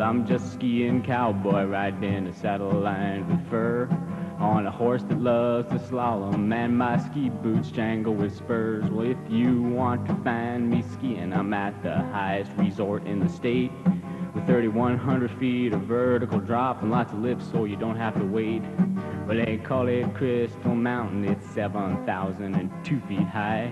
Well, I'm just a skiing cowboy riding a saddle lined with fur on a horse that loves to slalom, and my ski boots jangle with spurs. Well, if you want to find me skiing, I'm at the highest resort in the state with 3,100 feet of vertical drop and lots of lifts so you don't have to wait. Well, they call it Crystal Mountain. It's 7,002 feet high.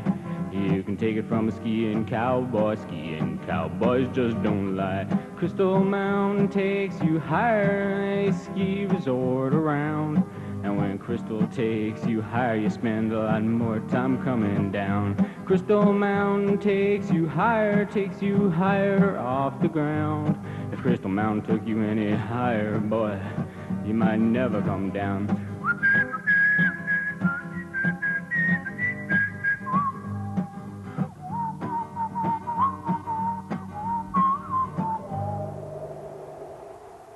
You can take it from a skiing cowboy. Skiing cowboys just don't lie. Crystal Mountain takes you higher, a ski resort around. And when Crystal takes you higher, you spend a lot more time coming down. Crystal Mountain takes you higher off the ground. If Crystal Mountain took you any higher, boy, you might never come down.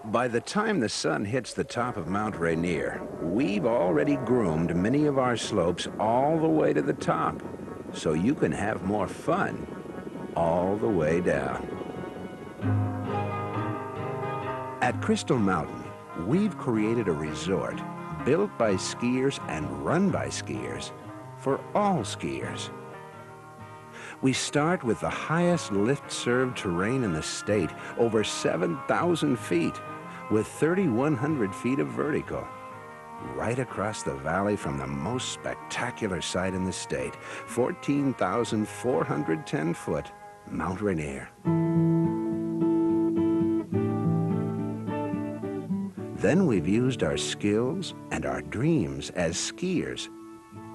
By the time the sun hits the top of Mount Rainier, we've already groomed many of our slopes all the way to the top, so you can have more fun all the way down. At Crystal Mountain, we've created a resort built by skiers and run by skiers for all skiers. We start with the highest lift-served terrain in the state, over 7,000 feet, with 3,100 feet of vertical, right across the valley from the most spectacular site in the state, 14,410 foot, Mount Rainier. Then we've used our skills and our dreams as skiers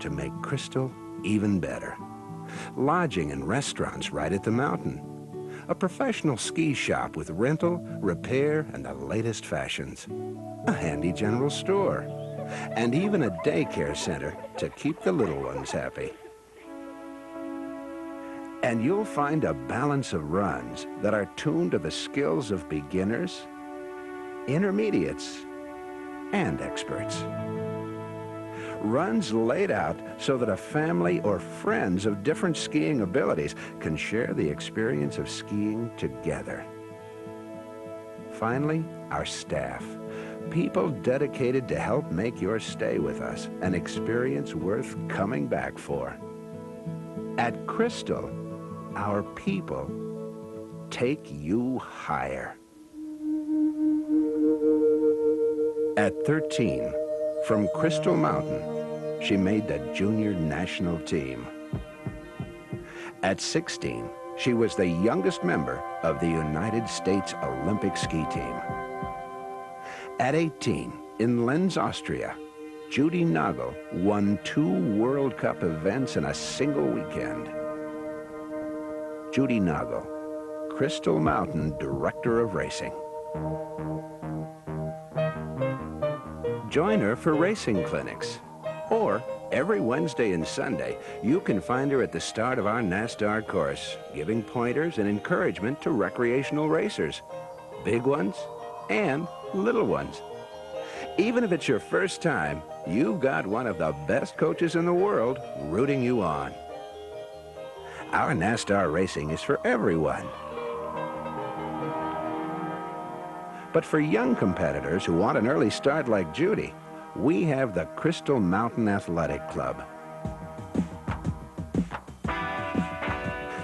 to make Crystal even better. Lodging and restaurants right at the mountain. A professional ski shop with rental, repair, and the latest fashions. A handy general store. And even a daycare center to keep the little ones happy. And you'll find a balance of runs that are tuned to the skills of beginners, intermediates, and experts. Runs laid out so that a family or friends of different skiing abilities can share the experience of skiing together. Finally, our staff. People dedicated to help make your stay with us an experience worth coming back for. At Crystal, our people take you higher. At 13, from Crystal Mountain, she made the junior national team. At 16, she was the youngest member of the United States Olympic ski team. At 18, in Linz, Austria, Judy Nagel won 2 World Cup events in a single weekend. Judy Nagel, Crystal Mountain Director of Racing. Join her for racing clinics. Or every Wednesday and Sunday, you can find her at the start of our NASTAR course, giving pointers and encouragement to recreational racers, big ones and little ones. Even if it's your first time, you've got one of the best coaches in the world rooting you on. Our NASTAR racing is for everyone. But for young competitors who want an early start like Judy, we have the Crystal Mountain Athletic Club.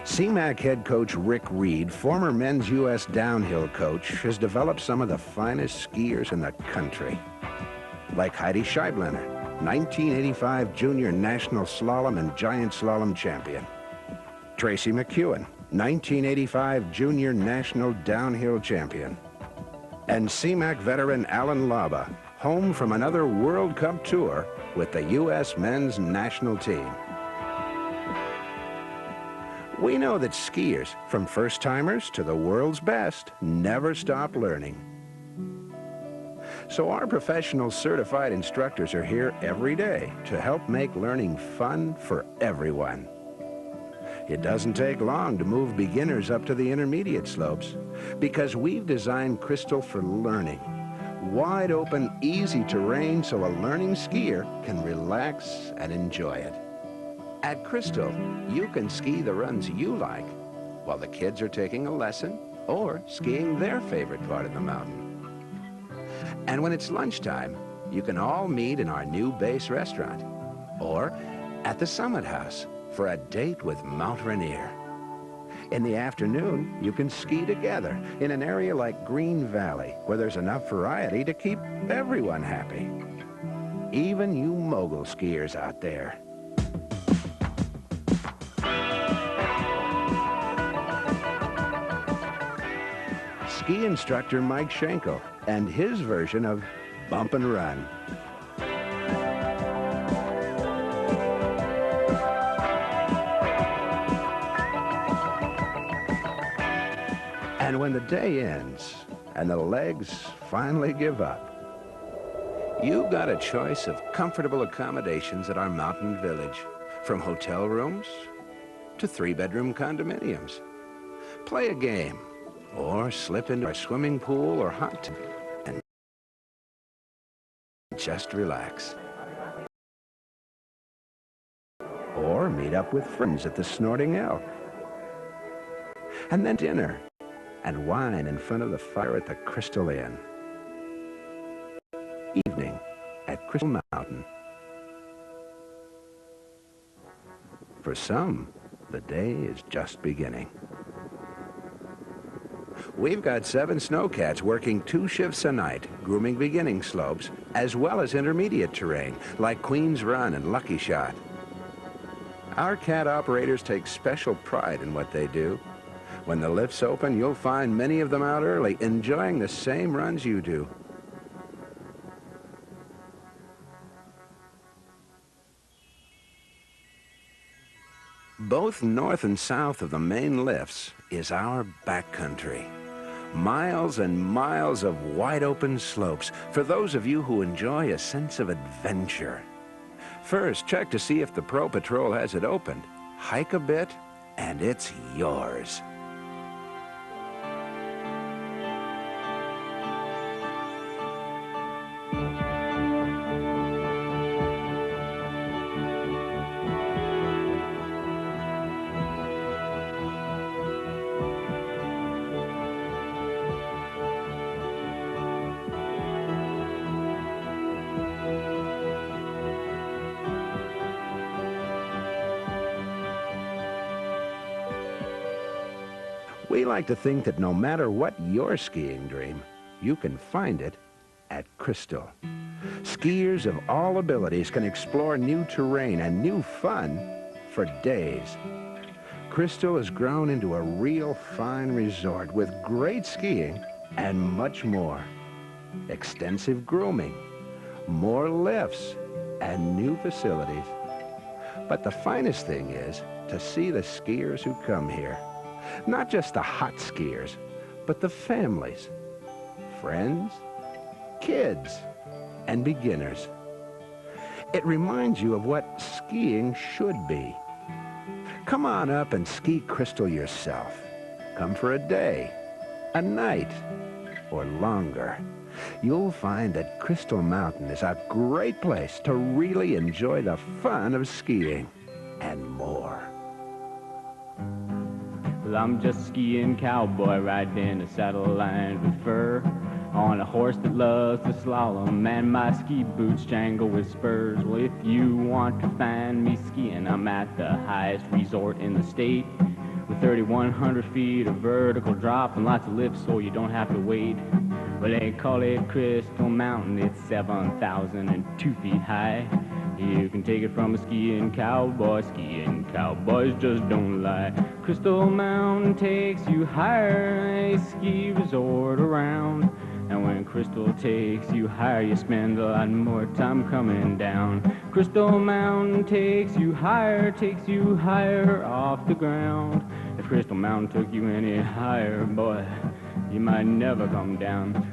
CMAC head coach Rick Reed, former men's U.S. downhill coach, has developed some of the finest skiers in the country. Like Heidi Scheiblener, 1985 junior national slalom and giant slalom champion. Tracy McEwen, 1985 junior national downhill champion. And CMAC veteran Alan Laba, home from another World Cup tour with the U.S. men's national team. We know that skiers, from first-timers to the world's best, never stop learning. So our professional certified instructors are here every day to help make learning fun for everyone. It doesn't take long to move beginners up to the intermediate slopes because we've designed Crystal for learning. Wide open, easy terrain so a learning skier can relax and enjoy it. At Crystal, you can ski the runs you like while the kids are taking a lesson or skiing their favorite part of the mountain. And when it's lunchtime, you can all meet in our new base restaurant or at the Summit House for a date with Mount Rainier. In the afternoon, you can ski together in an area like Green Valley where there's enough variety to keep everyone happy. Even you mogul skiers out there. Ski instructor Mike Schenkel and his version of Bump and Run. And when the day ends and the legs finally give up, you've got a choice of comfortable accommodations at our mountain village, from hotel rooms to 3-bedroom condominiums. Play a game or slip into our swimming pool or hot tub and just relax. Or meet up with friends at the Snorting Elk. And then dinner and wine in front of the fire at the Crystal Inn. Evening at Crystal Mountain. For some, the day is just beginning. We've got 7 snowcats working 2 shifts a night, grooming beginning slopes, as well as intermediate terrain, like Queen's Run and Lucky Shot. Our cat operators take special pride in what they do. When the lifts open, you'll find many of them out early, enjoying the same runs you do. Both north and south of the main lifts is our backcountry. Miles and miles of wide open slopes for those of you who enjoy a sense of adventure. First, check to see if the Pro Patrol has it opened. Hike a bit, and it's yours. We like to think that no matter what your skiing dream, you can find it at Crystal. Skiers of all abilities can explore new terrain and new fun for days. Crystal has grown into a real fine resort with great skiing and much more. Extensive grooming, more lifts, and new facilities. But the finest thing is to see the skiers who come here. Not just the hot skiers, but the families, friends, kids, and beginners. It reminds you of what skiing should be. Come on up and ski Crystal yourself. Come for a day, a night, or longer. You'll find that Crystal Mountain is a great place to really enjoy the fun of skiing and more. Well, I'm just a skiing cowboy riding a saddle lined with fur on a horse that loves to slalom, and my ski boots jangle with spurs. Well, if you want to find me skiing, I'm at the highest resort in the state with 3,100 feet of vertical drop and lots of lifts so you don't have to wait. Well, they call it Crystal Mountain. It's 7,002 feet high. You can take it from a skiing cowboys just don't lie. Crystal Mountain takes you higher, a ski resort around. And when Crystal takes you higher, you spend a lot more time coming down. Crystal Mountain takes you higher off the ground. If Crystal Mountain took you any higher, boy, you might never come down.